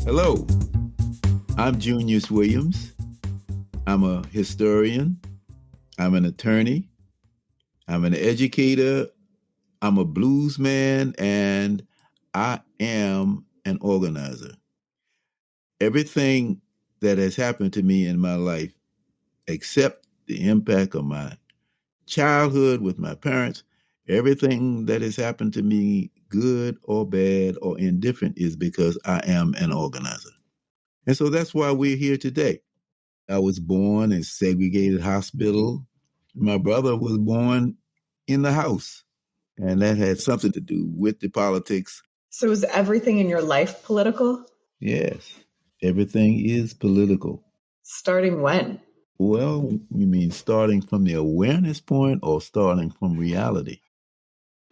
Hello, I'm Junius Williams. I'm a historian. I'm an attorney. I'm an educator. I'm a blues man, and I am an organizer. Everything that has happened to me in my life, except the impact of my childhood with my parents, everything that has happened to me, good or bad or indifferent, is because I am an organizer. And so that's why we're here today. I was born in a segregated hospital. My brother was born in the house, and that had something to do with the politics. So is everything in your life political? Yes, everything is political. Starting when? Well, you mean starting from the awareness point or starting from reality?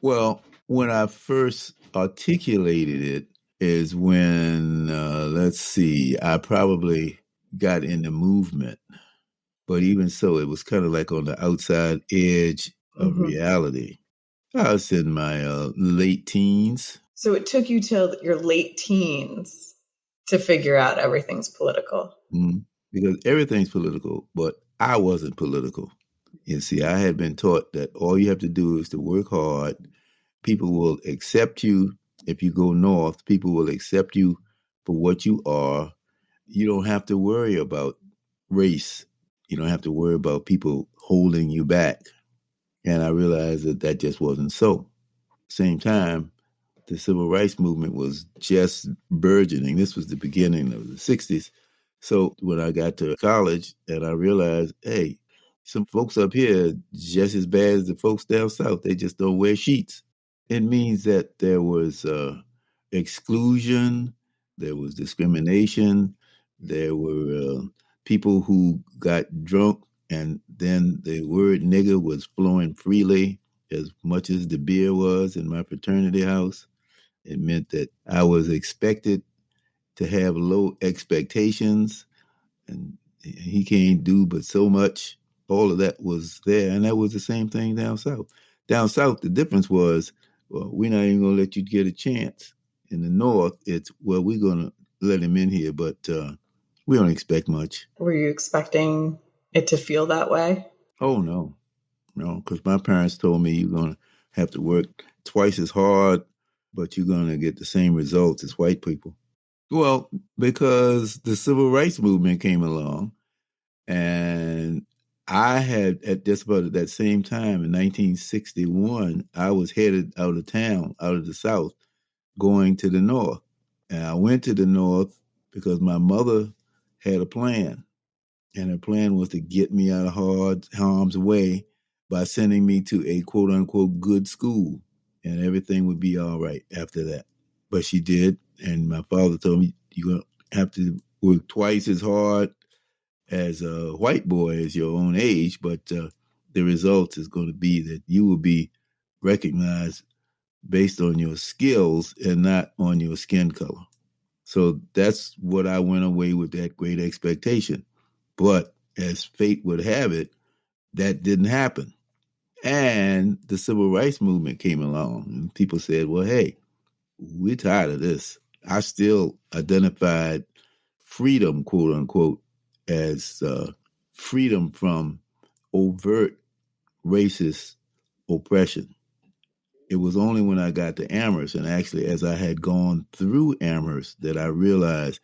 Well, when I first articulated it is when, I probably got in the movement. But even so, it was kind of like on the outside edge of reality. I was in my late teens. So it took you till your late teens to figure out everything's political. Because everything's political, but I wasn't political. You see, I had been taught that all you have to do is to work hard. People will accept you. If you go north, people will accept you for what you are. You don't have to worry about race. You don't have to worry about people holding you back. And I realized that that just wasn't so. Same time, the civil rights movement was just burgeoning. This was the beginning of the 60s. So when I got to college and I realized, hey, some folks up here just as bad as the folks down south. They just don't wear sheets. It means that there was exclusion, there was discrimination, there were people who got drunk, and then the word nigger was flowing freely as much as the beer was in my fraternity house. It meant that I was expected to have low expectations, and he can't do but so much. All of that was there, and that was the same thing down south. Down south, the difference was, well, we're not even going to let you get a chance. In the north, it's, well, we're going to let him in here, but we don't expect much. Were you expecting it to feel that way? Oh, no, because my parents told me you're going to have to work twice as hard, but you're going to get the same results as white people. Well, because the civil rights movement came along, and I had, at just about at that same time in 1961, I was headed out of town, out of the South, going to the North. And I went to the North because my mother had a plan. And her plan was to get me out of harm's way by sending me to a quote unquote good school. And everything would be all right after that. But she did. And my father told me, you're going to have to work twice as hard as a white boy as your own age, but the result is going to be that you will be recognized based on your skills and not on your skin color. So that's what I went away with, that great expectation. But as fate would have it, that didn't happen. And the civil rights movement came along, and people said, well, hey, we're tired of this. I still identified freedom, quote unquote, as freedom from overt racist oppression. It was only when I got to Amherst, and actually as I had gone through Amherst, that I realized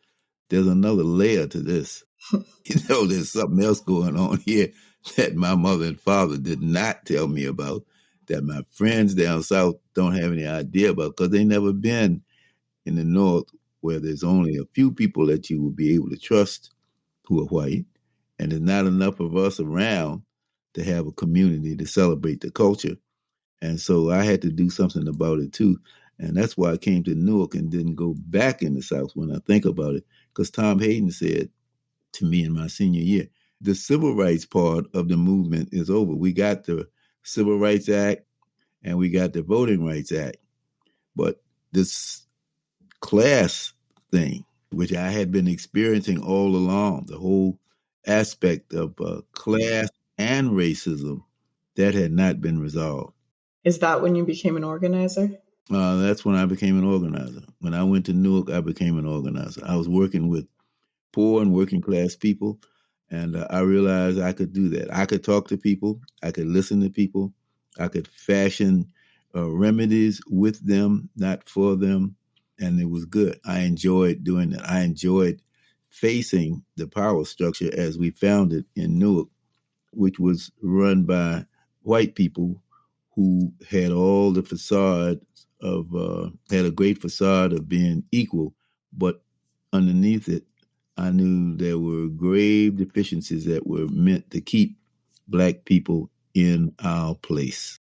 there's another layer to this. There's something else going on here that my mother and father did not tell me about, that my friends down south don't have any idea about, because they never been in the North, where there's only a few people that you will be able to trust who are white, and there's not enough of us around to have a community to celebrate the culture. And so I had to do something about it too. And that's why I came to Newark and didn't go back in the South when I think about it, because Tom Hayden said to me in my senior year, the civil rights part of the movement is over. We got the Civil Rights Act and we got the Voting Rights Act. But this class thing, which I had been experiencing all along, the whole aspect of class and racism, that had not been resolved. Is that when you became an organizer? That's when I became an organizer. When I went to Newark, I became an organizer. I was working with poor and working class people, and I realized I could do that. I could talk to people. I could listen to people. I could fashion remedies with them, not for them, and it was good. I enjoyed doing that. I enjoyed facing the power structure as we found it in Newark, which was run by white people who had all the facade of had a great facade of being equal, but underneath it, I knew there were grave deficiencies that were meant to keep Black people in our place.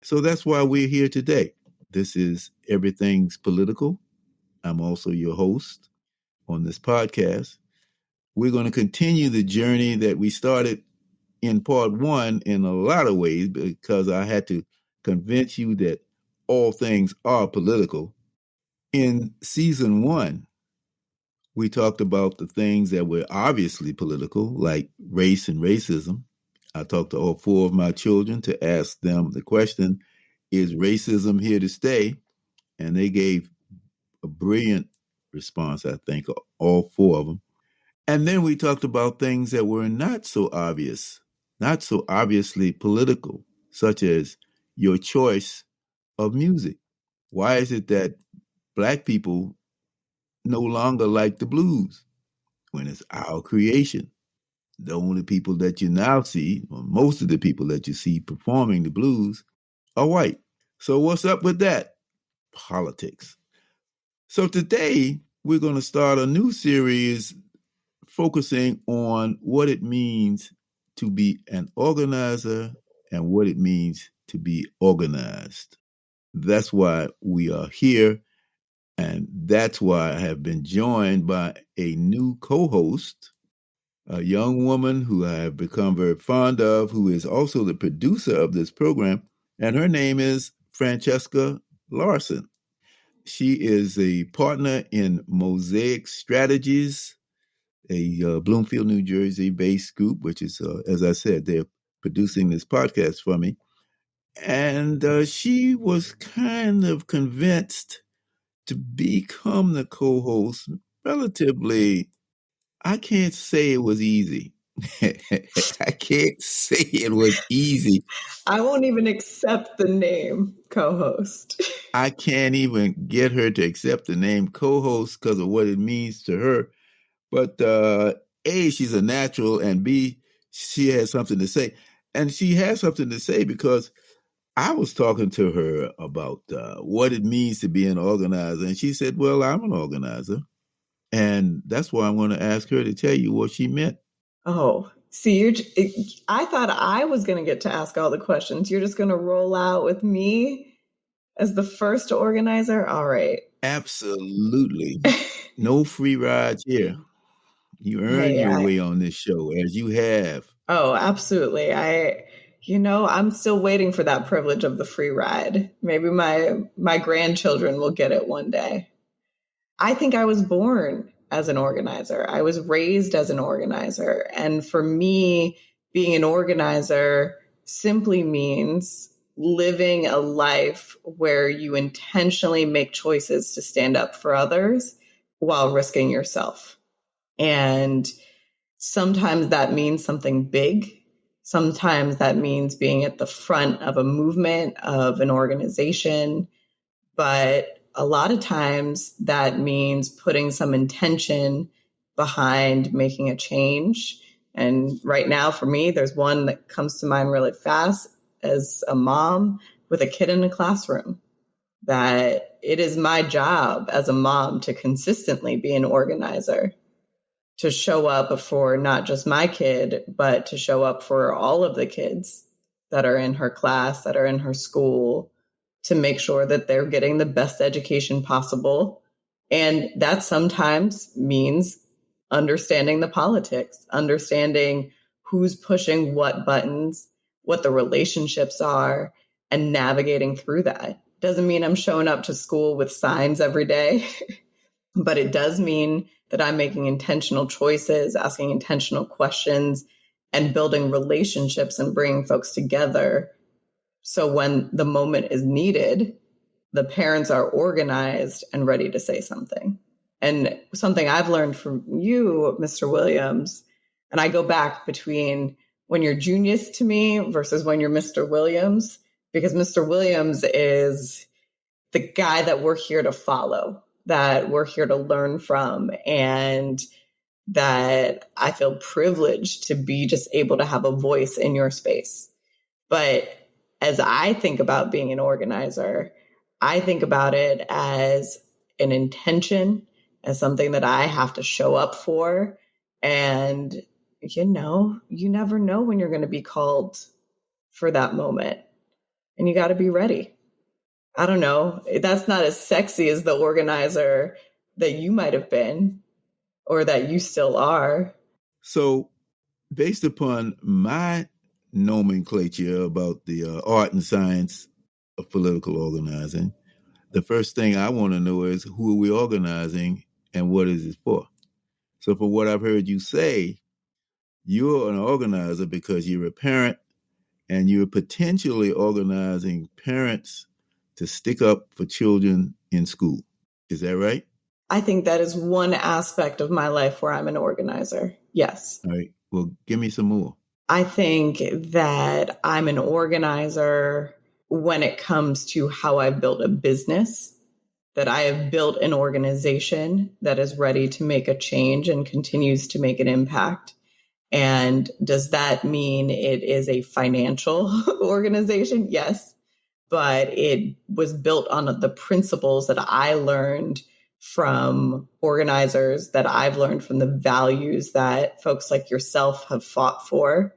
So that's why we're here today. This is Everything's Political. I'm also your host on this podcast. We're going to continue the journey that we started in part one in a lot of ways, because I had to convince you that all things are political. In season one, we talked about the things that were obviously political, like race and racism. I talked to all four of my children to ask them the question, is racism here to stay? And they gave a brilliant response, I think, all four of them. And then we talked about things that were not so obvious, not so obviously political, such as your choice of music. Why is it that Black people no longer like the blues when it's our creation? The only people that you now see, or most of the people that you see performing the blues, are white. So what's up with that? Politics. So today we're going to start a new series focusing on what it means to be an organizer and what it means to be organized. That's why we are here. And that's why I have been joined by a new co-host, a young woman who I have become very fond of, who is also the producer of this program. And her name is Francesca Larson. She is a partner in Mosaic Strategies, a Bloomfield, New Jersey-based group, which is, as I said, they're producing this podcast for me. And she was kind of convinced to become the co-host relatively. I can't say it was easy. I can't say it was easy. I won't even accept the name co-host. I can't even get her to accept the name co-host because of what it means to her. But A, she's a natural, and B, she has something to say. And she has something to say because I was talking to her about what it means to be an organizer. And she said, well, I'm an organizer. And that's why I'm going to ask her to tell you what she meant. Oh, see, I thought I was going to get to ask all the questions. You're just going to roll out with me as the first organizer? All right. Absolutely. No free rides here. You earn your way on this show, as you have. Oh, absolutely. I'm still waiting for that privilege of the free ride. Maybe my grandchildren will get it one day. I think I was born as an organizer. I was raised as an organizer. And for me, being an organizer simply means living a life where you intentionally make choices to stand up for others while risking yourself. And sometimes that means something big. Sometimes that means being at the front of a movement, of an organization. But a lot of times that means putting some intention behind making a change. And right now for me, there's one that comes to mind really fast as a mom with a kid in a classroom, that it is my job as a mom to consistently be an organizer, to show up for not just my kid, but to show up for all of the kids that are in her class, that are in her school, to make sure that they're getting the best education possible. And that sometimes means understanding the politics, understanding who's pushing what buttons, what the relationships are, and navigating through that. Doesn't mean I'm showing up to school with signs every day, but it does mean that I'm making intentional choices, asking intentional questions, and building relationships and bringing folks together. So when the moment is needed, the parents are organized and ready to say something. And something I've learned from you, Mr. Williams, and I go back between when you're Junius to me versus when you're Mr. Williams, because Mr. Williams is the guy that we're here to follow, that we're here to learn from, and that I feel privileged to be just able to have a voice in your space. But as I think about being an organizer, I think about it as an intention, as something that I have to show up for. And, you never know when you're going to be called for that moment. And you got to be ready. I don't know. That's not as sexy as the organizer that you might have been or that you still are. So based upon my nomenclature about the art and science of political organizing, the first thing I want to know is who are we organizing and what is it for? So for what I've heard you say, you're an organizer because you're a parent and you're potentially organizing parents to stick up for children in school. Is that right? I think that is one aspect of my life where I'm an organizer. Yes. All right. Well, give me some more. I think that I'm an organizer when it comes to how I've built a business, that I have built an organization that is ready to make a change and continues to make an impact. And does that mean it is a financial organization? Yes. But it was built on the principles that I learned from organizers, that I've learned from the values that folks like yourself have fought for.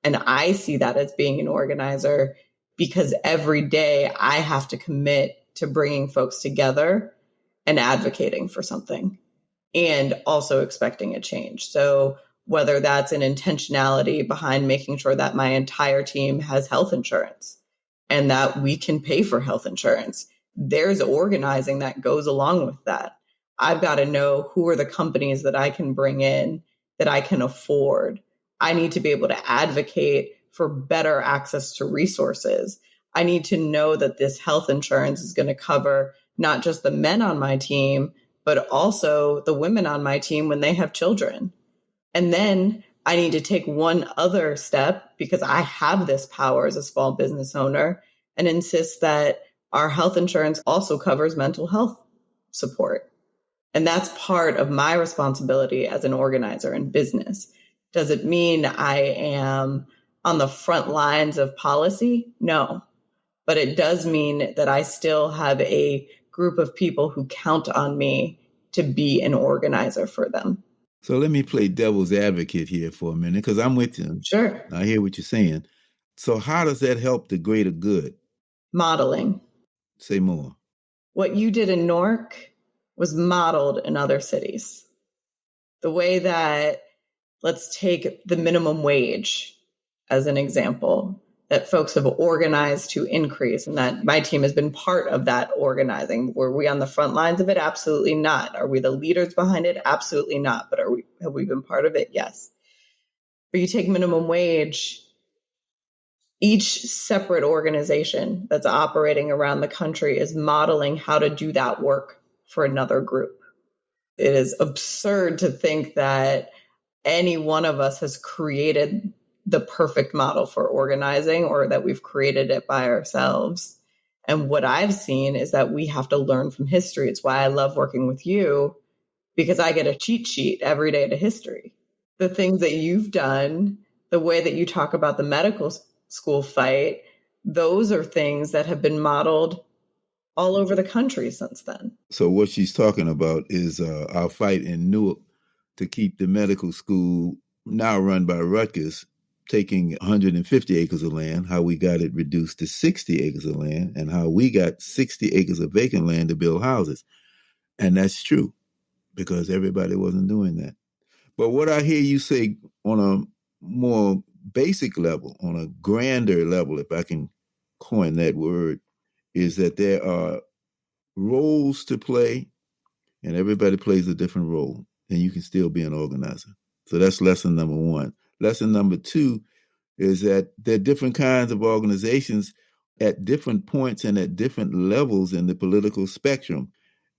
And I see that as being an organizer because every day I have to commit to bringing folks together and advocating for something and also expecting a change. So whether that's an intentionality behind making sure that my entire team has health insurance and that we can pay for health insurance, there's organizing that goes along with that. I've got to know who are the companies that I can bring in that I can afford. I need to be able to advocate for better access to resources. I need to know that this health insurance is going to cover not just the men on my team, but also the women on my team when they have children. And then I need to take one other step because I have this power as a small business owner and insist that our health insurance also covers mental health support. And that's part of my responsibility as an organizer in business. Does it mean I am on the front lines of policy? No. But it does mean that I still have a group of people who count on me to be an organizer for them. So let me play devil's advocate here for a minute because I'm with you. Sure. I hear what you're saying. So how does that help the greater good? Modeling. Say more. What you did in Newark was modeled in other cities. The way that, let's take the minimum wage as an example, that folks have organized to increase, and that my team has been part of that organizing. Were we on the front lines of it? Absolutely not. Are we the leaders behind it? Absolutely not. But have we been part of it? Yes. But you take minimum wage, each separate organization that's operating around the country is modeling how to do that work for another group. It is absurd to think that any one of us has created the perfect model for organizing or that we've created it by ourselves. And what I've seen is that we have to learn from history. It's why I love working with you, because I get a cheat sheet every day to history. The things that you've done, the way that you talk about the medical school fight, those are things that have been modeled all over the country since then. So what she's talking about is our fight in Newark to keep the medical school, now run by Rutgers, taking 150 acres of land, how we got it reduced to 60 acres of land, and how we got 60 acres of vacant land to build houses. And that's true, because everybody wasn't doing that. But what I hear you say on a more basic level, on a grander level, if I can coin that word, is that there are roles to play, and everybody plays a different role, and you can still be an organizer. So that's lesson number one. Lesson number two is that there are different kinds of organizations at different points and at different levels in the political spectrum.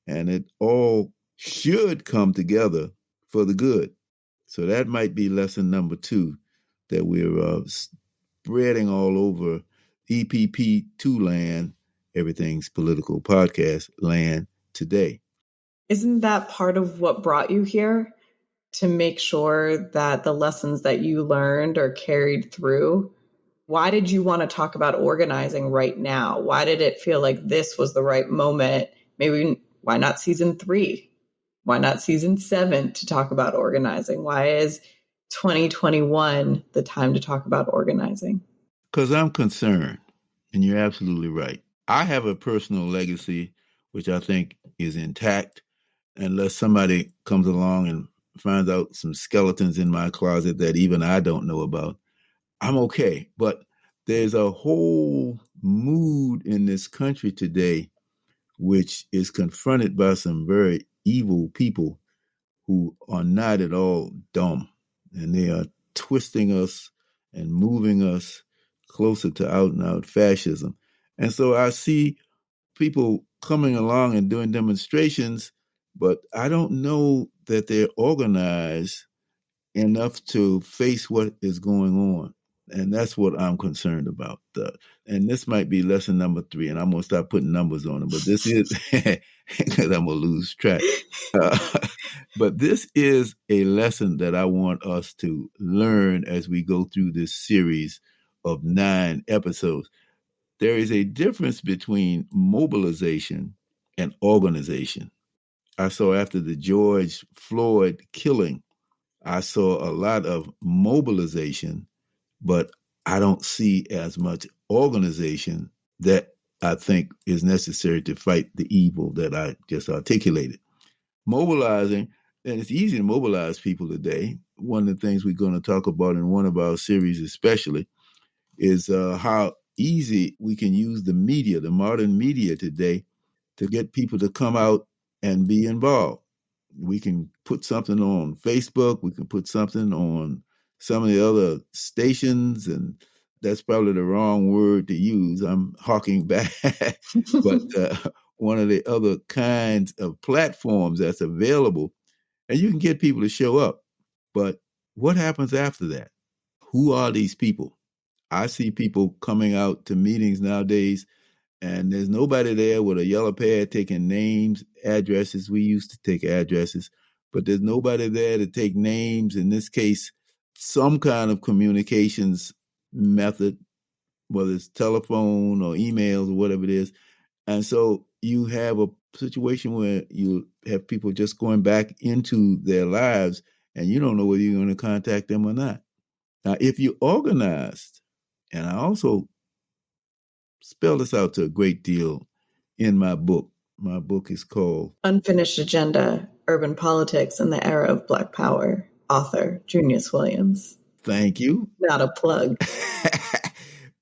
And it all should come together for the good. So that might be lesson number 2 that we're spreading all over EPP2 land, Everything's Political Podcast land today. Isn't that part of what brought you here? To make sure that the lessons that you learned are carried through? Why did you want to talk about organizing right now? Why did it feel like this was the right moment? Maybe why not season 3? Why not season 7 to talk about organizing? Why is 2021 the time to talk about organizing? Because I'm concerned, and you're absolutely right. I have a personal legacy, which I think is intact, unless somebody comes along and finds out some skeletons in my closet that even I don't know about. I'm okay. But there's a whole mood in this country today which is confronted by some very evil people who are not at all dumb. And they are twisting us and moving us closer to out and out fascism. And so I see people coming along and doing demonstrations, but I don't know that they're organized enough to face what is going on. And that's what I'm concerned about. And this might be lesson number 3, and I'm going to stop putting numbers on it, but this is, because I'm going to lose track. But this is a lesson that I want us to learn as we go through this series of 9 episodes. There is a difference between mobilization and organization. I saw after the George Floyd killing, I saw a lot of mobilization, but I don't see as much organization that I think is necessary to fight the evil that I just articulated. Mobilizing, and it's easy to mobilize people today. One of the things we're going to talk about in one of our series especially is how easy we can use the media, the modern media today, to get people to come out and be involved. We can put something on Facebook. We can put something on some of the other stations, and that's probably the wrong word to use. I'm harking back. But one of the other kinds of platforms that's available, and you can get people to show up. But what happens after that? Who are these people? I see people coming out to meetings nowadays, and there's nobody there with a yellow pad taking names, addresses. We used to take addresses, but there's nobody there to take names. In this case, some kind of communications method, whether it's telephone or emails or whatever it is. And so you have a situation where you have people just going back into their lives, and you don't know whether you're going to contact them or not. Now, if you organized, and I also spell this out to a great deal in my book. My book is called Unfinished Agenda, Urban Politics in the Era of Black Power, author Junius Williams. Thank you. Not a plug.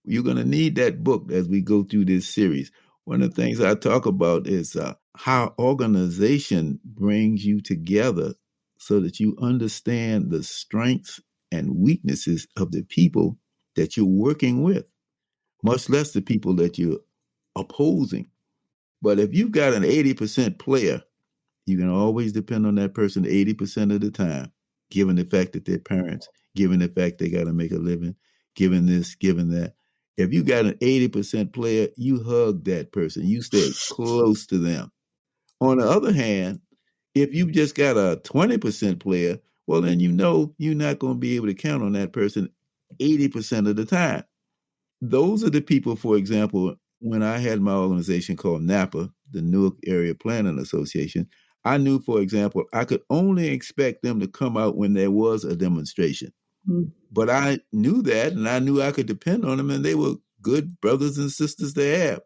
You're going to need that book as we go through this series. One of the things I talk about is how organization brings you together so that you understand the strengths and weaknesses of the people that you're working with, much less the people that you're opposing. But if you've got an 80% player, you can always depend on that person 80% of the time, given the fact that they're parents, given the fact they got to make a living, given this, given that. If you got an 80% player, you hug that person. You stay close to them. On the other hand, if you've just got a 20% player, well, then you know you're not going to be able to count on that person 80% of the time. Those are the people, for example, when I had my organization called NAPA, the Newark Area Planning Association, I knew, for example, I could only expect them to come out when there was a demonstration. Mm. But I knew that, and I knew I could depend on them, and they were good brothers and sisters to have.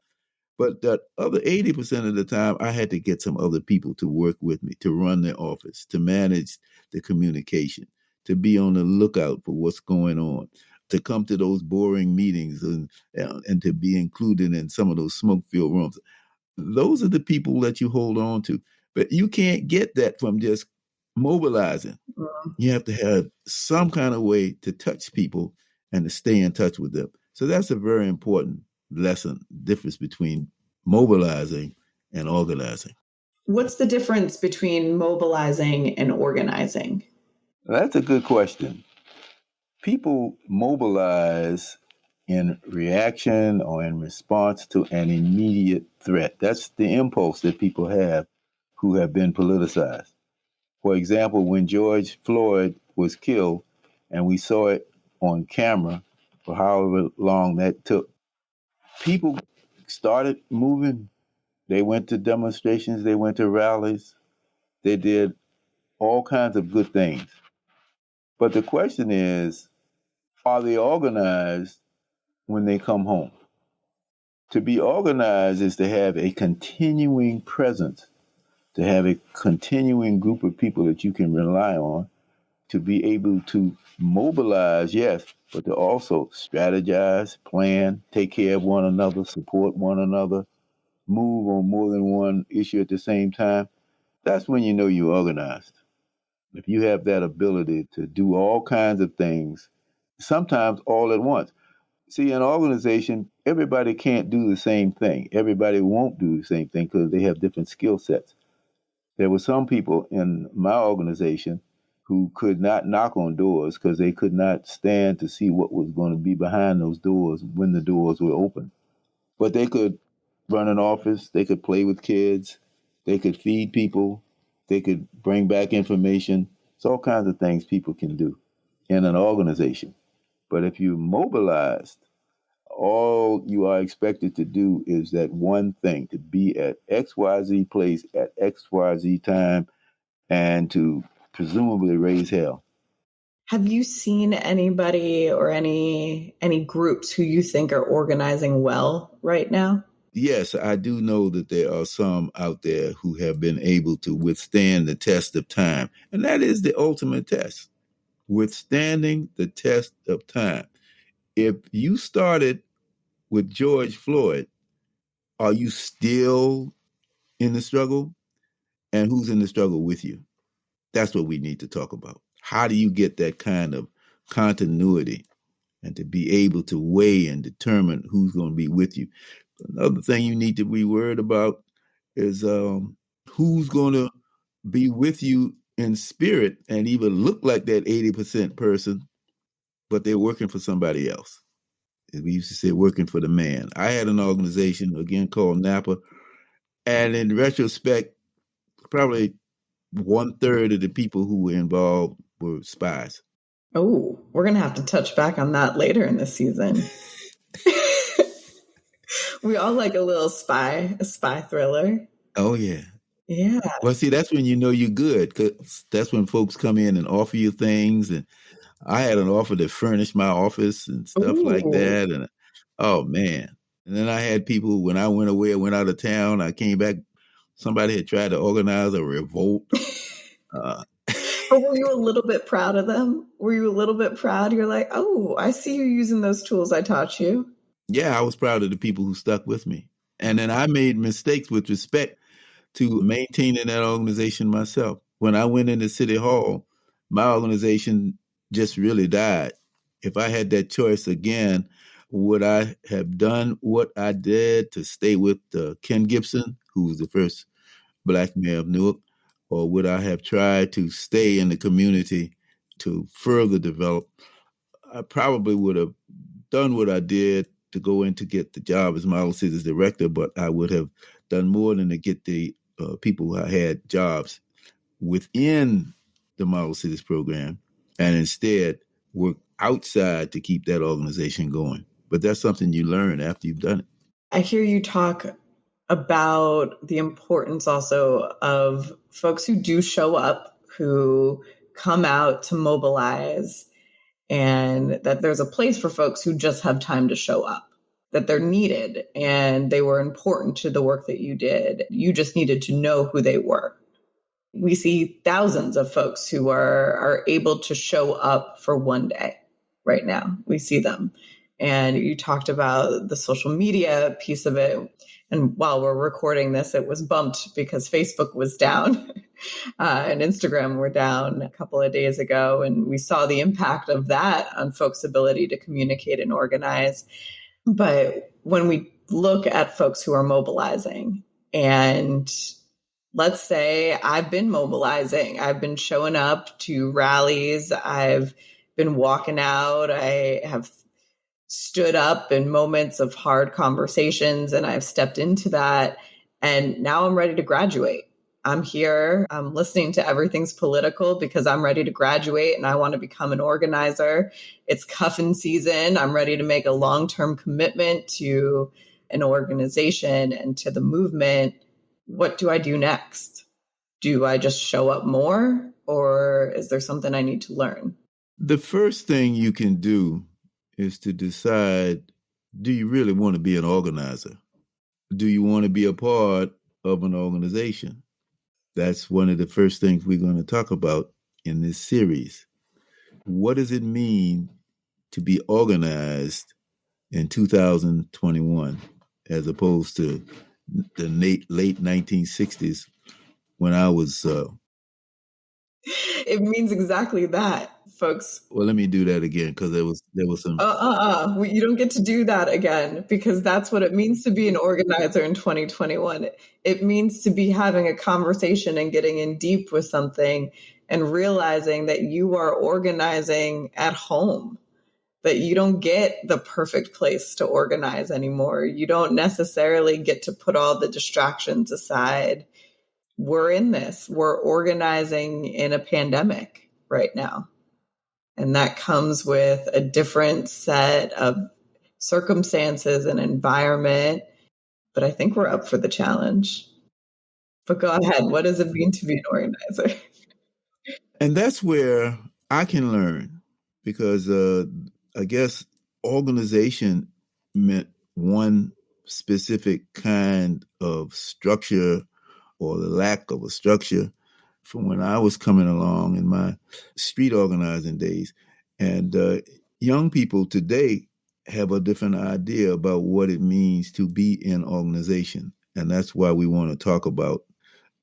But that other 80% of the time, I had to get some other people to work with me, to run the office, to manage the communication, to be on the lookout for what's going on, to come to those boring meetings and to be included in some of those smoke-filled rooms. Those are the people that you hold on to. But you can't get that from just mobilizing. You have to have some kind of way to touch people and to stay in touch with them. So that's a very important lesson difference between mobilizing and organizing. What's the difference between mobilizing and organizing? That's a good question. People mobilize in reaction or in response to an immediate threat. That's the impulse that people have who have been politicized. For example, when George Floyd was killed and we saw it on camera for however long that took, people started moving. They went to demonstrations, they went to rallies, they did all kinds of good things. But the question is, are they organized when they come home? To be organized is to have a continuing presence, to have a continuing group of people that you can rely on, to be able to mobilize, yes, but to also strategize, plan, take care of one another, support one another, move on more than one issue at the same time. That's when you know you're organized. If you have that ability to do all kinds of things, sometimes all at once. See, in an organization, everybody can't do the same thing. Everybody won't do the same thing because they have different skill sets. There were some people in my organization who could not knock on doors because they could not stand to see what was going to be behind those doors when the doors were open. But they could run an office, they could play with kids, they could feed people, they could bring back information. It's all kinds of things people can do in an organization. But if you're mobilized, all you are expected to do is that one thing, to be at XYZ place at XYZ time and to presumably raise hell. Have you seen anybody or any groups who you think are organizing well right now? Yes, I do know that there are some out there who have been able to withstand the test of time. And that is the ultimate test, withstanding the test of time. If you started with George Floyd, are you still in the struggle? And who's in the struggle with you? That's what we need to talk about. How do you get that kind of continuity and to be able to weigh and determine who's going to be with you? Another thing you need to be worried about is who's going to be with you in spirit and even look like that 80% person, but they're working for somebody else. We used to say working for the man. I had an organization, again, called NAPA, and in retrospect, probably 1/3 of the people who were involved were spies. Oh, we're going to have to touch back on that later in the season. We all like a spy thriller. Oh, yeah. Yeah. Well, see, that's when you know you're good, because that's when folks come in and offer you things. And I had an offer to furnish my office and stuff like that. And oh, man. And then I had people, when I went away, I went out of town, I came back, somebody had tried to organize a revolt. But were you a little bit proud of them? Were you a little bit proud? You're like, oh, I see you using those tools I taught you. Yeah, I was proud of the people who stuck with me. And then I made mistakes with respect to maintaining that organization myself. When I went into City Hall, my organization just really died. If I had that choice again, would I have done what I did to stay with Ken Gibson, who was the first Black mayor of Newark, or would I have tried to stay in the community to further develop? I probably would have done what I did to go in to get the job as Model Cities Director, but I would have done more than to get the people who had jobs within the Model Cities program, and instead work outside to keep that organization going. But that's something you learn after you've done it. I hear you talk about the importance also of folks who do show up, who come out to mobilize, and that there's a place for folks who just have time to show up, that they're needed and they were important to the work that you did. You just needed to know who they were. We see thousands of folks who are able to show up for one day right now. We see them. And you talked about the social media piece of it. And while we're recording this, it was bumped because Facebook was down and Instagram were down a couple of days ago. And we saw the impact of that on folks' ability to communicate and organize. But when we look at folks who are mobilizing, and let's say I've been mobilizing, I've been showing up to rallies, I've been walking out, I have stood up in moments of hard conversations, and I've stepped into that. And now I'm ready to graduate. I'm here. I'm listening to Everything's Political because I'm ready to graduate and I want to become an organizer. It's cuffing season. I'm ready to make a long-term commitment to an organization and to the movement. What do I do next? Do I just show up more, or is there something I need to learn? The first thing you can do is to decide, do you really want to be an organizer? Do you want to be a part of an organization? That's one of the first things we're going to talk about in this series. What does it mean to be organized in 2021 as opposed to the late 1960s when I was... It means exactly that, folks. Well, let me do that again because there was some... You don't get to do that again, because that's what it means to be an organizer in 2021. It means to be having a conversation and getting in deep with something and realizing that you are organizing at home, that you don't get the perfect place to organize anymore. You don't necessarily get to put all the distractions aside. We're in this. We're organizing in a pandemic right now. And that comes with a different set of circumstances and environment. But I think we're up for the challenge. But go ahead. What does it mean to be an organizer? And that's where I can learn, because I guess organization meant one specific kind of structure or the lack of a structure from when I was coming along in my street organizing days. And young people today have a different idea about what it means to be in organization. And that's why we want to talk about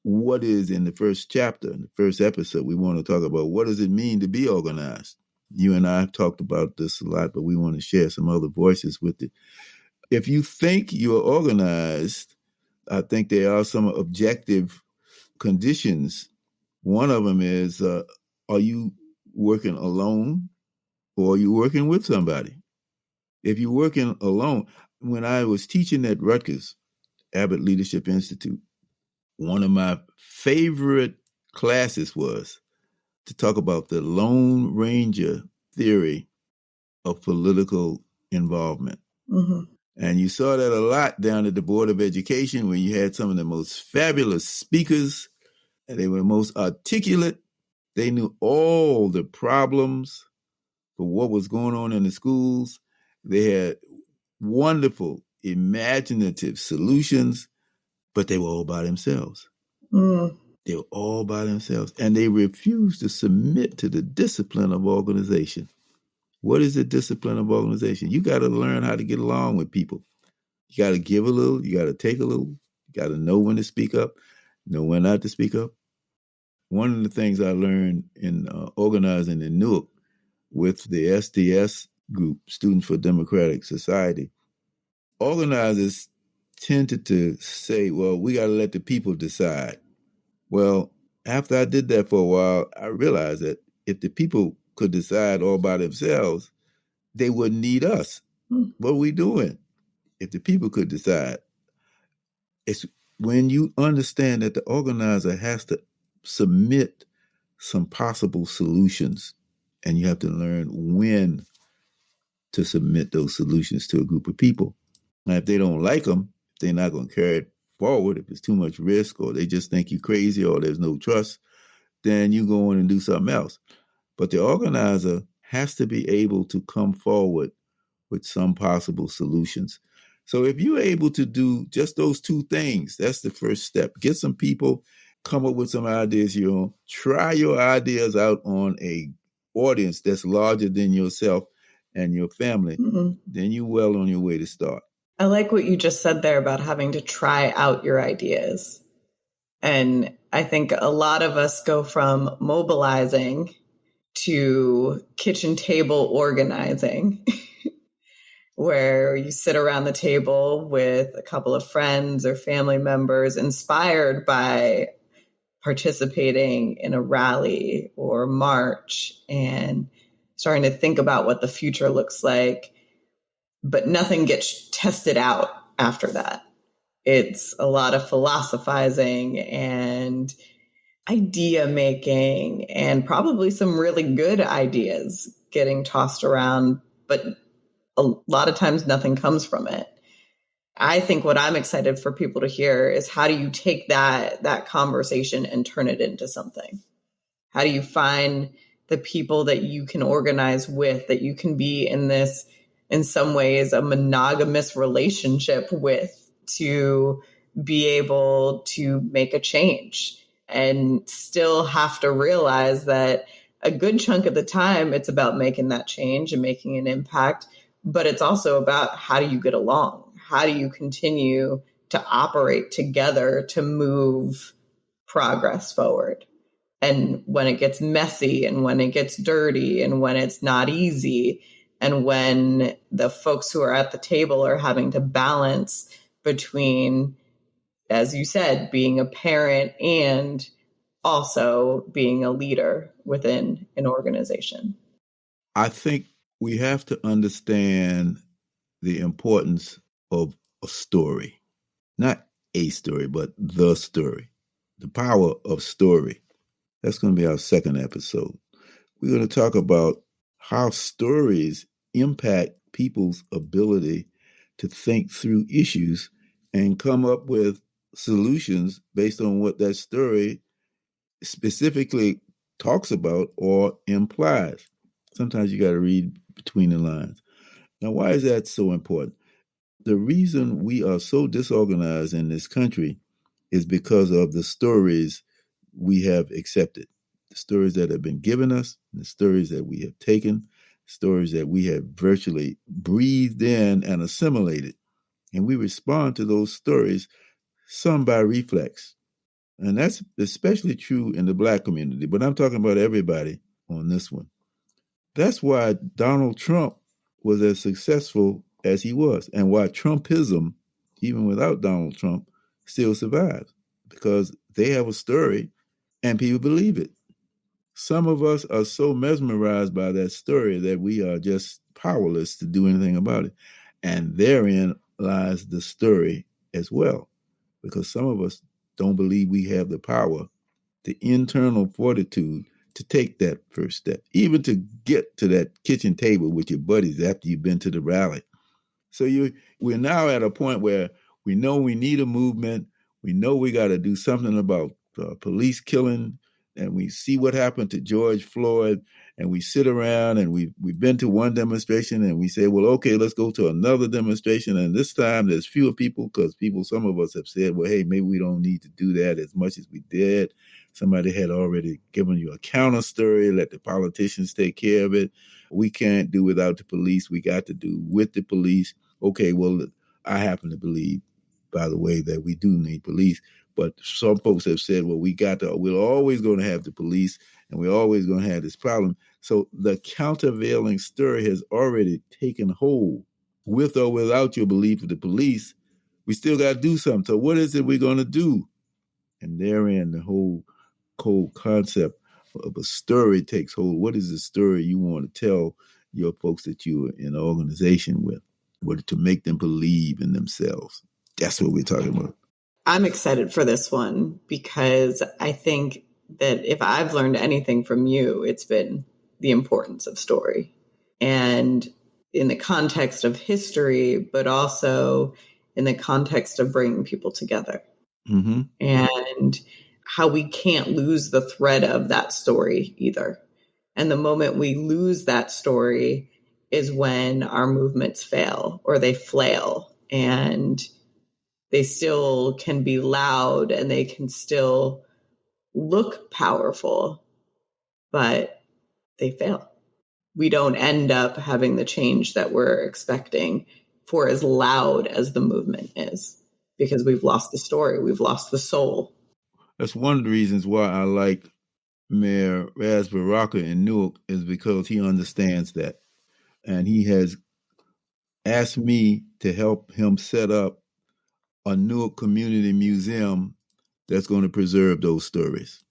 what is in the first chapter, in the first episode. We want to talk about what does it mean to be organized. You and I have talked about this a lot, but we want to share some other voices with it. If you think you're organized, I think there are some objective conditions. One of them is, are you working alone or are you working with somebody? If you're working alone, when I was teaching at Rutgers, Abbott Leadership Institute, one of my favorite classes was to talk about the Lone Ranger theory of political involvement. Mm-hmm. And you saw that a lot down at the Board of Education when you had some of the most fabulous speakers, and they were the most articulate. They knew all the problems for what was going on in the schools. They had wonderful, imaginative solutions, but they were all by themselves. Mm. They were all by themselves, and they refused to submit to the discipline of organization. What is the discipline of organization? You got to learn how to get along with people. You got to give a little. You got to take a little. You got to know when to speak up, know when not to speak up. One of the things I learned in organizing in Newark with the SDS group, Students for Democratic Society, organizers tended to say, well, we got to let the people decide. Well, after I did that for a while, I realized that if the people could decide all by themselves, they wouldn't need us. What are we doing? If the people could decide. It's when you understand that the organizer has to submit some possible solutions, and you have to learn when to submit those solutions to a group of people. Now, if they don't like them, they're not going to carry it forward. If it's too much risk, or they just think you're crazy, or there's no trust, then you go on and do something else. But the organizer has to be able to come forward with some possible solutions. So if you're able to do just those two things, that's the first step. Get some people, come up with some ideas your own, try your ideas out on a audience that's larger than yourself and your family, then you're well on your way to start. I like what you just said there about having to try out your ideas. And I think a lot of us go from mobilizing to kitchen table organizing. where you sit around the table with a couple of friends or family members inspired by participating in a rally or march and starting to think about what the future looks like, but nothing gets tested out after that. It's a lot of philosophizing and idea making and probably some really good ideas getting tossed around, but a lot of times nothing comes from it. I think what I'm excited for people to hear is, how do you take that conversation and turn it into something? How do you find the people that you can organize with, that you can be in this, in some ways, a monogamous relationship with, to be able to make a change, and still have to realize that a good chunk of the time it's about making that change and making an impact, but it's also about, how do you get along? How do you continue to operate together to move progress forward? And when it gets messy and when it gets dirty and when it's not easy, and when the folks who are at the table are having to balance between, as you said, being a parent and also being a leader within an organization. I think we have to understand the importance of a story, not a story, but the story, the power of story. That's going to be our second episode. We're going to talk about how stories impact people's ability to think through issues and come up with solutions based on what that story specifically talks about or implies. Sometimes you got to read between the lines. Now, why is that so important? The reason we are so disorganized in this country is because of the stories we have accepted, the stories that have been given us, the stories that we have taken, stories that we have virtually breathed in and assimilated. And we respond to those stories, some by reflex. And that's especially true in the Black community, but I'm talking about everybody on this one. That's why Donald Trump was as successful as he was, and why Trumpism, even without Donald Trump, still survives, because they have a story and people believe it. Some of us are so mesmerized by that story that we are just powerless to do anything about it. And therein lies the story as well, because some of us don't believe we have the power, the internal fortitude to take that first step, even to get to that kitchen table with your buddies after you've been to the rally. So we're now at a point where we know we need a movement. We know we got to do something about police killing, and we see what happened to George Floyd, and we sit around and we've been to one demonstration and we say, well, okay, let's go to another demonstration. And this time there's fewer people, because some of us have said, well, hey, maybe we don't need to do that as much as we did. Somebody had already given you a counter story, let the politicians take care of it. We can't do without the police. We got to do with the police. Okay, well, I happen to believe, by the way, that we do need police. But some folks have said, well, we're always going to have the police, and we're always going to have this problem. So the countervailing story has already taken hold. With or without your belief of the police, we still got to do something. So what is it we're going to do? And therein, the whole concept of a story takes hold. What is the story you want to tell your folks that you're in an organization with? What to make them believe in themselves? That's what we're talking about. I'm excited for this one, because I think that if I've learned anything from you, it's been the importance of story, and in the context of history, but also in the context of bringing people together. Mm-hmm. And how we can't lose the thread of that story either. And the moment we lose that story is when our movements fail or they flail, and they still can be loud and they can still look powerful, but they fail. We don't end up having the change that we're expecting for as loud as the movement is, because we've lost the story. We've lost the soul. That's one of the reasons why I like Mayor Ras Baraka in Newark, is because he understands that. And he has asked me to help him set up a Newark Community Museum that's going to preserve those stories.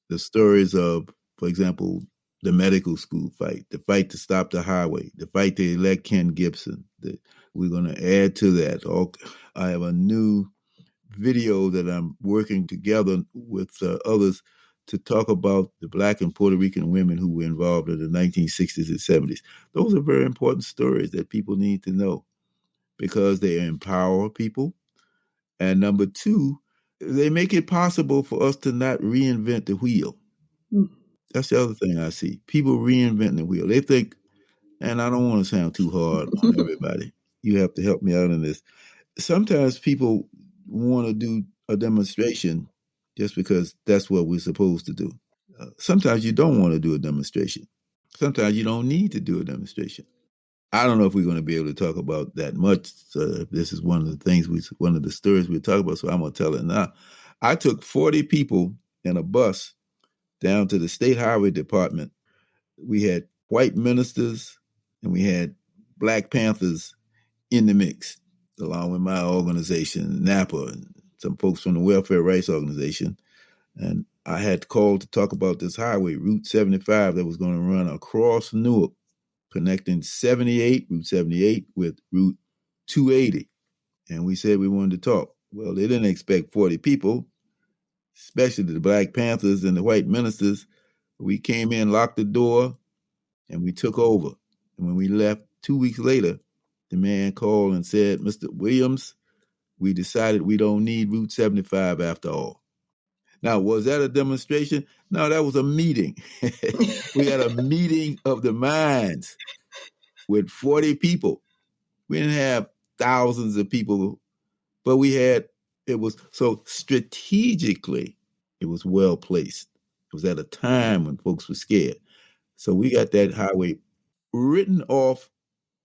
The stories of, for example, the medical school fight, the fight to stop the highway, the fight to elect Ken Gibson. We're going to add to that. I have a new video that I'm working together with others to talk about the Black and Puerto Rican women who were involved in the 1960s and 70s. Those are very important stories that people need to know because they empower people. And number two, they make it possible for us to not reinvent the wheel. That's the other thing I see. People reinventing the wheel. They think, and I don't want to sound too hard on everybody. You have to help me out in this. Sometimes people want to do a demonstration just because that's what we're supposed to do. Sometimes you don't want to do a demonstration. Sometimes you don't need to do a demonstration. I don't know if we're going to be able to talk about that much. This is one of the things, one of the stories we talk about, so I'm going to tell it now. I took 40 people in a bus down to the State Highway Department. We had white ministers and we had Black Panthers in the mix, along with my organization, NAPA, and some folks from the Welfare Rights Organization. And I had called to talk about this highway, Route 75, that was going to run across Newark, connecting Route 78 with Route 280. And we said we wanted to talk. Well, they didn't expect 40 people, especially the Black Panthers and the white ministers. We came in, locked the door, and we took over. And when we left 2 weeks later, the man called and said, Mr. Williams, we decided we don't need Route 75 after all. Now, was that a demonstration? No, that was a meeting. We had a meeting of the minds with 40 people. We didn't have thousands of people, but it was so strategically, it was well placed. It was at a time when folks were scared. So we got that highway written off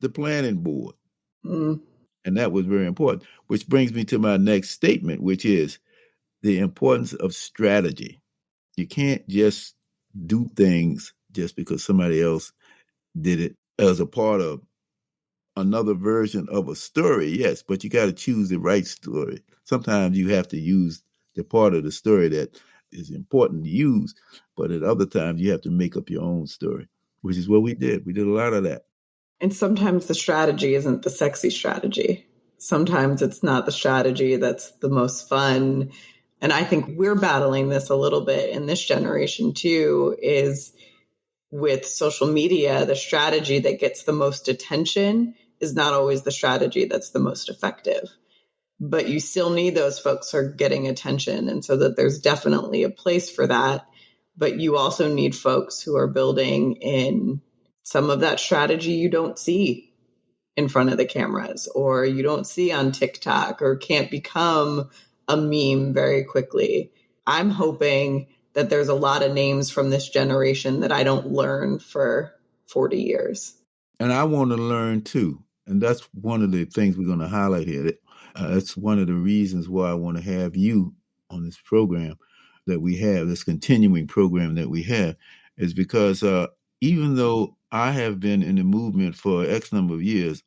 the planning board. And that was very important, which brings me to my next statement, which is the importance of strategy. You can't just do things just because somebody else did it as a part of another version of a story, yes, but you got to choose the right story. Sometimes you have to use the part of the story that is important to use, but at other times you have to make up your own story, which is what we did. We did a lot of that. And sometimes the strategy isn't the sexy strategy. Sometimes it's not the strategy that's the most fun. And I think we're battling this a little bit in this generation too, is with social media, the strategy that gets the most attention is not always the strategy that's the most effective. But you still need those folks who are getting attention. And so that there's definitely a place for that. But you also need folks who are building in some of that strategy you don't see in front of the cameras, or you don't see on TikTok, or can't become a meme very quickly. I'm hoping that there's a lot of names from this generation that I don't learn for 40 years. And I want to learn too. And that's one of the things we're going to highlight here. That's one of the reasons why I want to have you on this program that we have, this continuing program that we have, is because even though I have been in the movement for X number of years,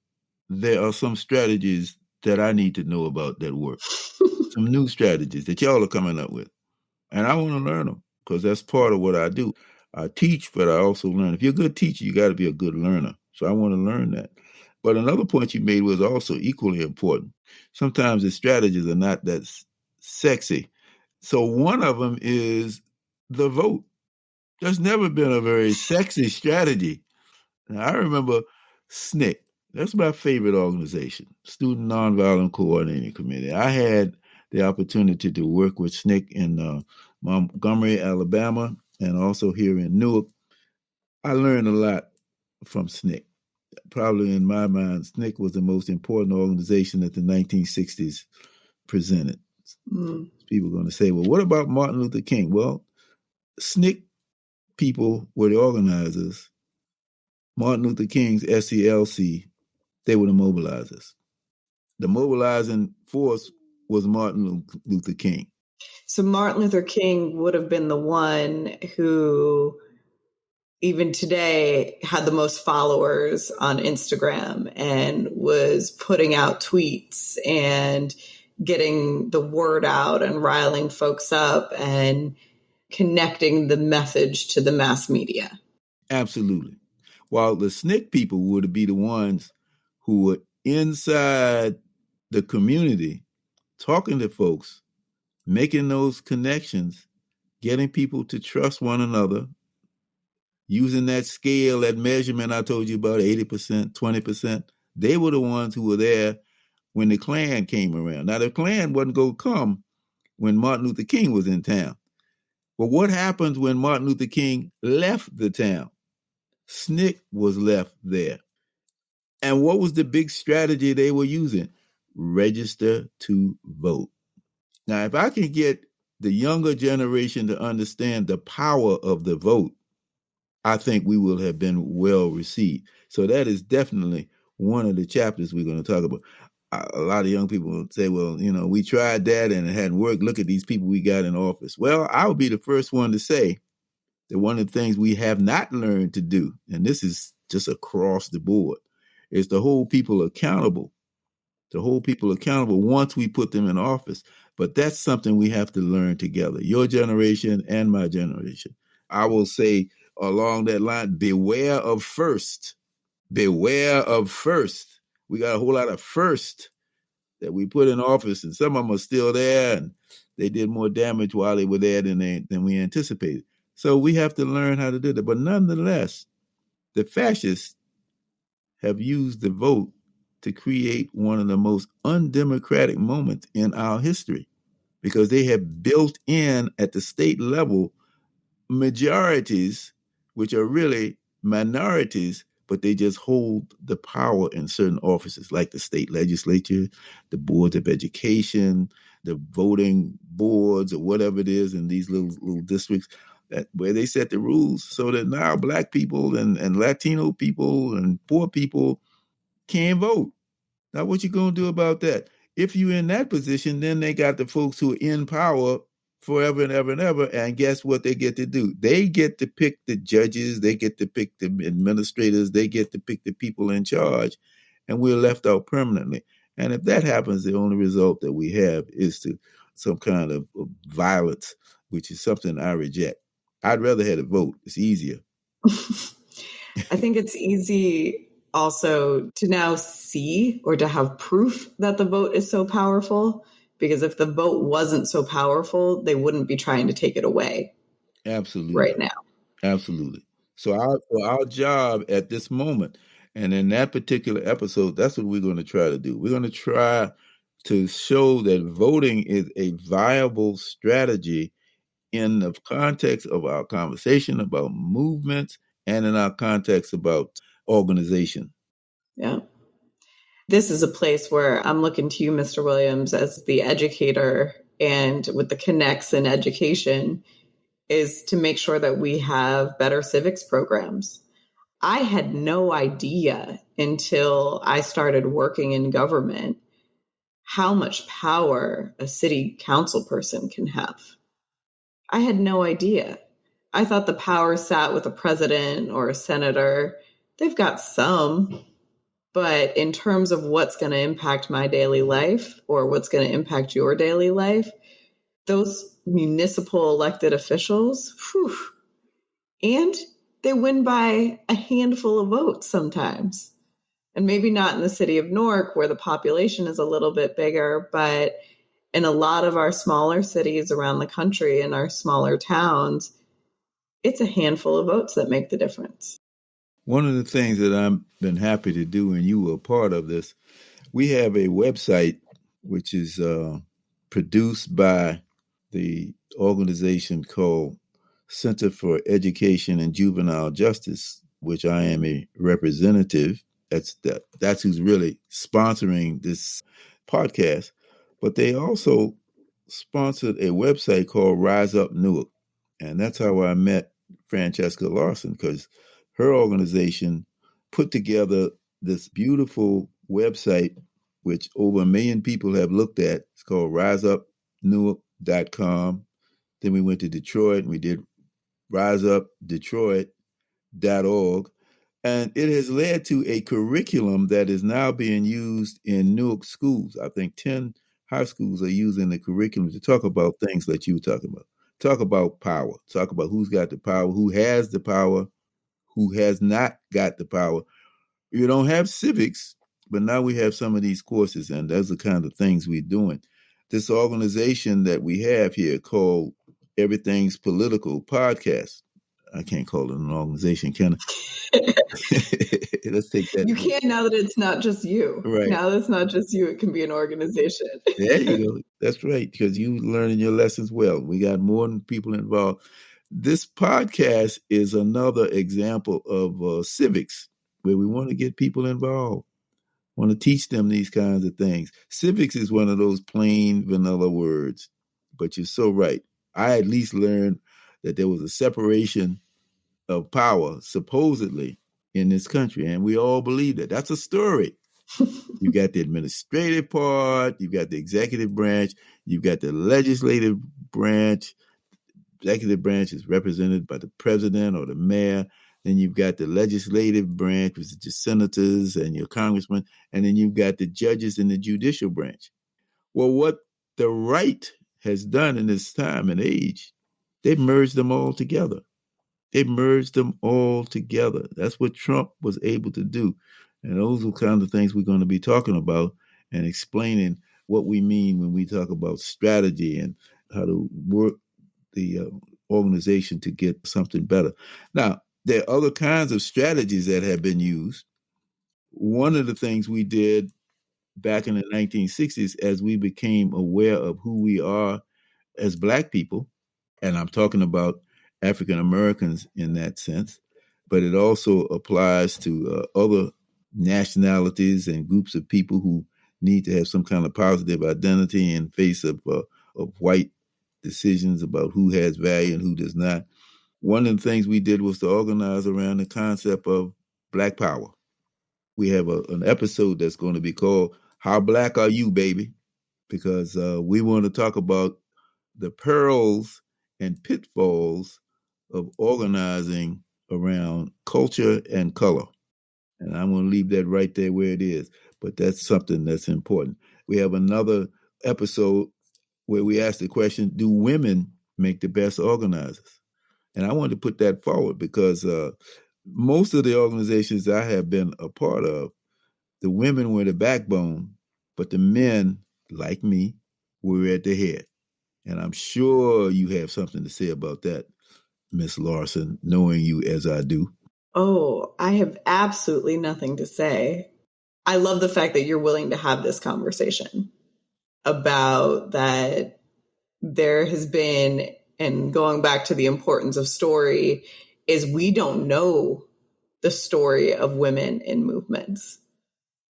there are some strategies that I need to know about that work. Some new strategies that y'all are coming up with. And I want to learn them because that's part of what I do. I teach, but I also learn. If you're a good teacher, you got to be a good learner. So I want to learn that. But another point you made was also equally important. Sometimes the strategies are not that sexy. So one of them is the vote. There's never been a very sexy strategy. Now, I remember SNCC. That's my favorite organization, Student Nonviolent Coordinating Committee. I had the opportunity to work with SNCC in Montgomery, Alabama, and also here in Newark. I learned a lot from SNCC. Probably in my mind, SNCC was the most important organization that the 1960s presented. People are going to say, well, what about Martin Luther King? Well, SNCC people were the organizers. Martin Luther King's SCLC, they were the mobilizers. The mobilizing force was Martin Luther King. So Martin Luther King would have been the one who even today had the most followers on Instagram and was putting out tweets and getting the word out and riling folks up and connecting the message to the mass media. Absolutely. While the SNCC people would be the ones who were inside the community, talking to folks, making those connections, getting people to trust one another, using that scale, that measurement I told you about, 80%, 20%. They were the ones who were there when the Klan came around. Now, the Klan wasn't going to come when Martin Luther King was in town. But what happens when Martin Luther King left the town? SNCC was left there. And what was the big strategy they were using? Register to vote. Now, if I can get the younger generation to understand the power of the vote, I think we will have been well received. So that is definitely one of the chapters we're going to talk about. A lot of young people will say, well, we tried that and it hadn't worked. Look at these people we got in office. Well, I would be the first one to say that one of the things we have not learned to do, and this is just across the board, is to hold people accountable. To hold people accountable once we put them in office. But that's something we have to learn together, your generation and my generation. I will say along that line, beware of first. Beware of first. We got a whole lot of first that we put in office, and some of them are still there, and they did more damage while they were there than we anticipated. So we have to learn how to do that. But nonetheless, the fascists have used the vote to create one of the most undemocratic moments in our history, because they have built in at the state level majorities, which are really minorities, but they just hold the power in certain offices like the state legislature, the boards of education, the voting boards, or whatever it is in these little districts where they set the rules so that now Black people and Latino people and poor people can't vote. Now, what you going to do about that? If you're in that position, then they got the folks who are in power forever and ever and ever. And guess what they get to do? They get to pick the judges. They get to pick the administrators. They get to pick the people in charge. And we're left out permanently. And if that happens, the only result that we have is some kind of violence, which is something I reject. I'd rather have a vote. It's easier. I think it's easy also to now see or to have proof that the vote is so powerful, because if the vote wasn't so powerful, they wouldn't be trying to take it away. Absolutely. Right now. Absolutely. So our job at this moment, and in that particular episode, that's what we're going to try to do. We're going to try to show that voting is a viable strategy in the context of our conversation about movements and in our context about organization. Yeah. This is a place where I'm looking to you, Mr. Williams, as the educator, and with the connects in education, is to make sure that we have better civics programs. I had no idea until I started working in government how much power a city council person can have. I had no idea. I thought the power sat with a president or a senator. They've got some, but in terms of what's going to impact my daily life or what's going to impact your daily life, those municipal elected officials, whew, and they win by a handful of votes sometimes. And maybe not in the city of Newark, where the population is a little bit bigger, but in a lot of our smaller cities around the country, in our smaller towns, it's a handful of votes that make the difference. One of the things that I've been happy to do, and you were a part of this, we have a website which is produced by the organization called Center for Education and Juvenile Justice, which I am a representative. That's who's really sponsoring this podcast. But they also sponsored a website called Rise Up Newark. And that's how I met Francesca Larson, because her organization put together this beautiful website, which over 1 million people have looked at. It's called riseupnewark.com. Then we went to Detroit and we did Rise Up Detroit. Org, and it has led to a curriculum that is now being used in Newark schools. I think 10 high schools are using the curriculum to talk about things that you were talking about. Talk about power. Talk about who's got the power, who has the power, who has not got the power. You don't have civics, but now we have some of these courses, and those are the kind of things we're doing. This organization that we have here called Everything's Political Podcast. I can't call it an organization, can I? Let's take that. You can now that it's not just you. Right. Now that it's not just you, it can be an organization. There you go. That's right, because you learning your lessons well. We got more people involved. This podcast is another example of civics, where we want to get people involved, want to teach them these kinds of things. Civics is one of those plain vanilla words, but you're so right. I at least learned that there was a separation of power, supposedly, in this country, and we all believe that. That's a story. You got the administrative part, you got the executive branch, you got the legislative branch. Executive branch is represented by the president or the mayor. Then you've got the legislative branch, which is the senators and your congressmen. And then you've got the judges in the judicial branch. Well, what the right has done in this time and age, they've merged them all together. They've merged them all together. That's what Trump was able to do. And those are the kind of things we're going to be talking about and explaining what we mean when we talk about strategy and how to work the organization to get something better. Now, there are other kinds of strategies that have been used. One of the things we did back in the 1960s, as we became aware of who we are as Black people, and I'm talking about African Americans in that sense, but it also applies to other nationalities and groups of people who need to have some kind of positive identity in face of white decisions about who has value and who does not. One of the things we did was to organize around the concept of Black power. We have an episode that's going to be called How Black Are You, Baby? Because we want to talk about the perils and pitfalls of organizing around culture and color. And I'm going to leave that right there where it is. But that's something that's important. We have another episode where we ask the question, do women make the best organizers? And I wanted to put that forward because most of the organizations I have been a part of, the women were the backbone, but the men, like me, were at the head. And I'm sure you have something to say about that, Miss Larson, knowing you as I do. Oh, I have absolutely nothing to say. I love the fact that you're willing to have this conversation about that. There has been, and going back to the importance of story, is we don't know the story of women in movements.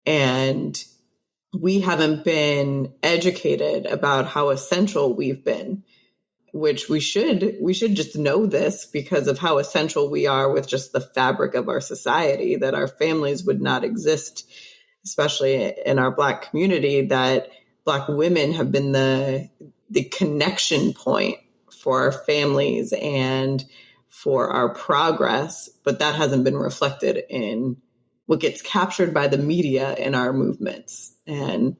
And we haven't been educated about how essential we've been, which we should just know this because of how essential we are with just the fabric of our society, that our families would not exist, especially in our Black community, that Black women have been the connection point for our families and for our progress, but that hasn't been reflected in what gets captured by the media in our movements. And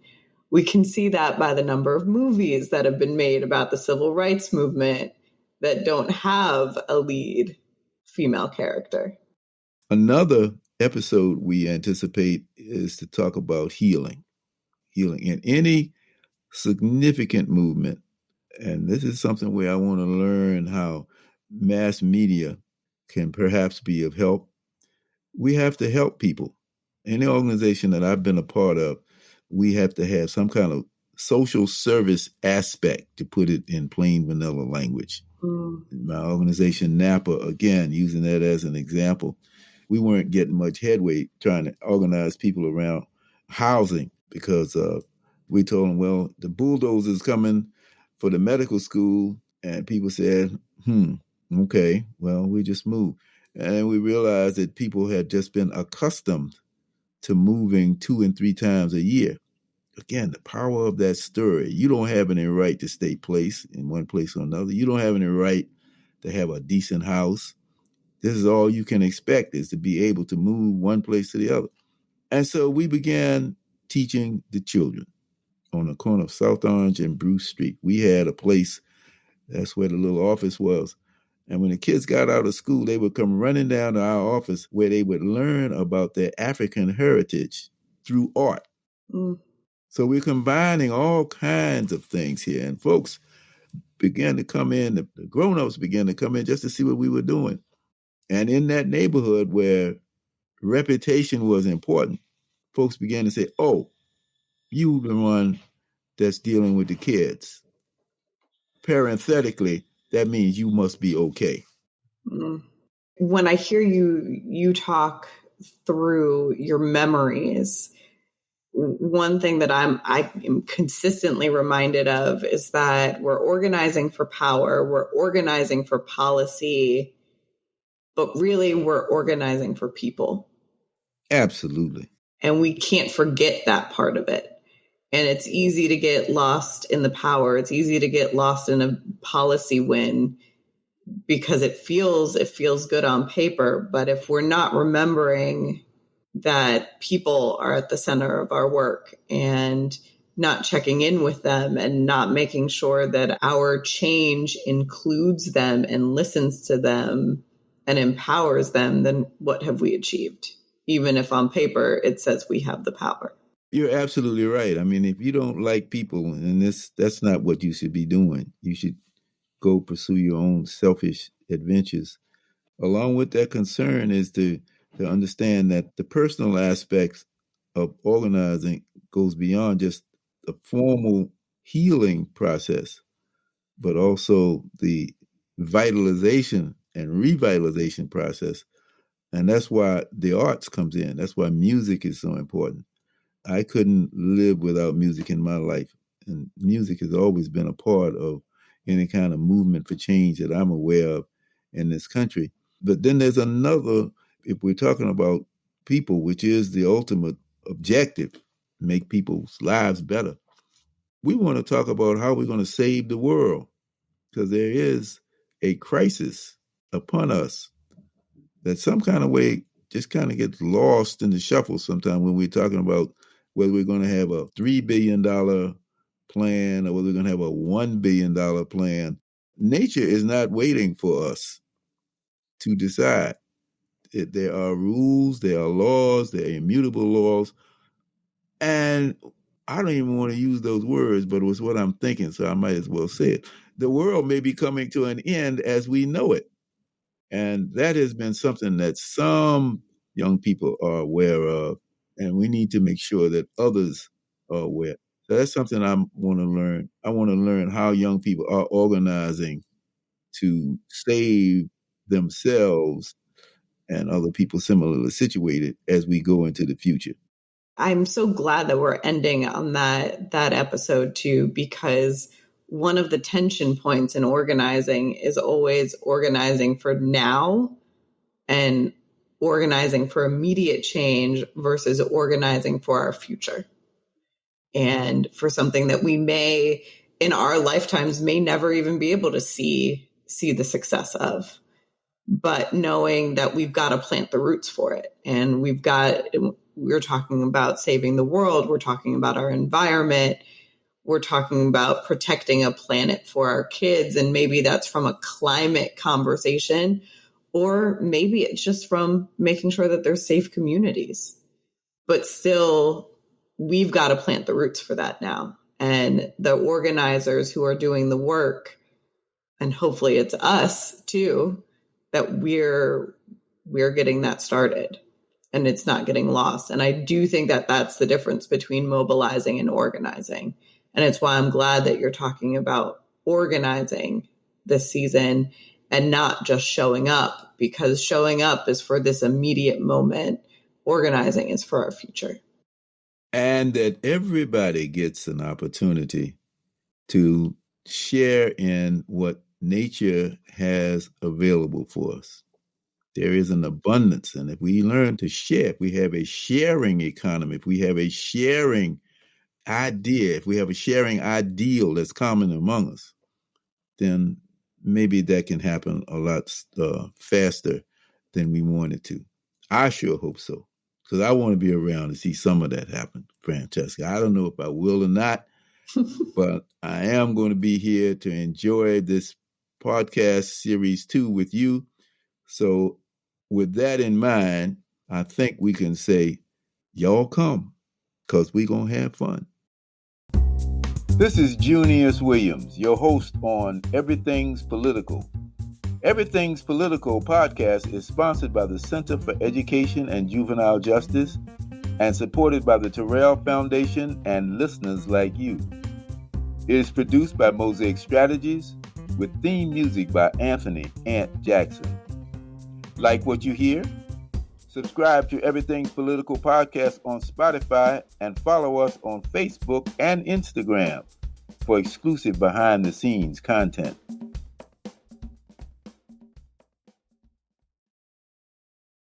we can see that by the number of movies that have been made about the civil rights movement that don't have a lead female character. Another episode we anticipate is to talk about healing in any significant movement. And this is something where I want to learn how mass media can perhaps be of help. We have to help people. Any organization that I've been a part of, we have to have some kind of social service aspect, to put it in plain vanilla language. My organization, NAPA, again, using that as an example, we weren't getting much headway trying to organize people around housing because we told them, well, the bulldozer's coming for the medical school. And people said, okay, well, we just moved. And we realized that people had just been accustomed to moving 2 and 3 times a year. Again, the power of that story. You don't have any right to stay placed in one place or another. You don't have any right to have a decent house. This is all you can expect, is to be able to move one place to the other. And so we began teaching the children on the corner of South Orange and Bruce Street. We had a place, that's where the little office was. And when the kids got out of school, they would come running down to our office where they would learn about their African heritage through art. Mm. So we're combining all kinds of things here. And folks began to come in, the grown-ups began to come in just to see what we were doing. And in that neighborhood where reputation was important, folks began to say, oh, you the one that's dealing with the kids. Parenthetically, that means you must be okay. Mm. When I hear you talk through your memories, one thing that I am consistently reminded of is that we're organizing for power, we're organizing for policy, but really we're organizing for people. Absolutely. And we can't forget that part of it. And it's easy to get lost in the power. It's easy to get lost in a policy win because it feels good on paper. But if we're not remembering that people are at the center of our work and not checking in with them and not making sure that our change includes them and listens to them and empowers them, then what have we achieved? Even if on paper it says we have the power. You're absolutely right. I mean, if you don't like people, and that's not what you should be doing. You should go pursue your own selfish adventures. Along with that concern is to understand that the personal aspects of organizing goes beyond just the formal healing process, but also the vitalization and revitalization process. And that's why the arts comes in. That's why music is so important. I couldn't live without music in my life. And music has always been a part of any kind of movement for change that I'm aware of in this country. But then there's another, if we're talking about people, which is the ultimate objective, make people's lives better. We want to talk about how we're going to save the world, because there is a crisis upon us that some kind of way just kind of gets lost in the shuffle sometimes when we're talking about whether we're going to have a $3 billion plan or whether we're going to have a $1 billion plan. Nature is not waiting for us to decide. There are rules, there are laws, there are immutable laws. And I don't even want to use those words, but it was what I'm thinking, so I might as well say it. The world may be coming to an end as we know it. And that has been something that some young people are aware of, and we need to make sure that others are aware. So that's something I want to learn. I want to learn how young people are organizing to save themselves and other people similarly situated as we go into the future. I'm so glad that we're ending on that episode too, because one of the tension points in organizing is always organizing for now and organizing for immediate change versus organizing for our future. And for something that we may, in our lifetimes, may never even be able to see the success of. But knowing that we've got to plant the roots for it. And we're talking about saving the world. We're talking about our environment. We're talking about protecting a planet for our kids. And maybe that's from a climate conversation, or maybe it's just from making sure that there's safe communities. But still, we've got to plant the roots for that now. And the organizers who are doing the work, and hopefully it's us too, that we're getting that started and it's not getting lost. And I do think that that's the difference between mobilizing and organizing. And it's why I'm glad that you're talking about organizing this season and not just showing up, because showing up is for this immediate moment. Organizing is for our future. And that everybody gets an opportunity to share in what nature has available for us. There is an abundance. And if we learn to share, if we have a sharing economy, if we have a sharing idea, if we have a sharing ideal that's common among us, then maybe that can happen a lot faster than we wanted to. I sure hope so, because I want to be around to see some of that happen, Francesca. I don't know if I will or not, but I am going to be here to enjoy this podcast series 2 with you. So with that in mind, I think we can say, y'all come, because we're going to have fun. This is Junius Williams, your host on Everything's Political. Everything's Political podcast is sponsored by the Center for Education and Juvenile Justice and supported by the Terrell Foundation and listeners like you. It is produced by Mosaic Strategies with theme music by Anthony Ant Jackson. Like what you hear? Subscribe to Everything's Political podcast on Spotify and follow us on Facebook and Instagram for exclusive behind-the-scenes content.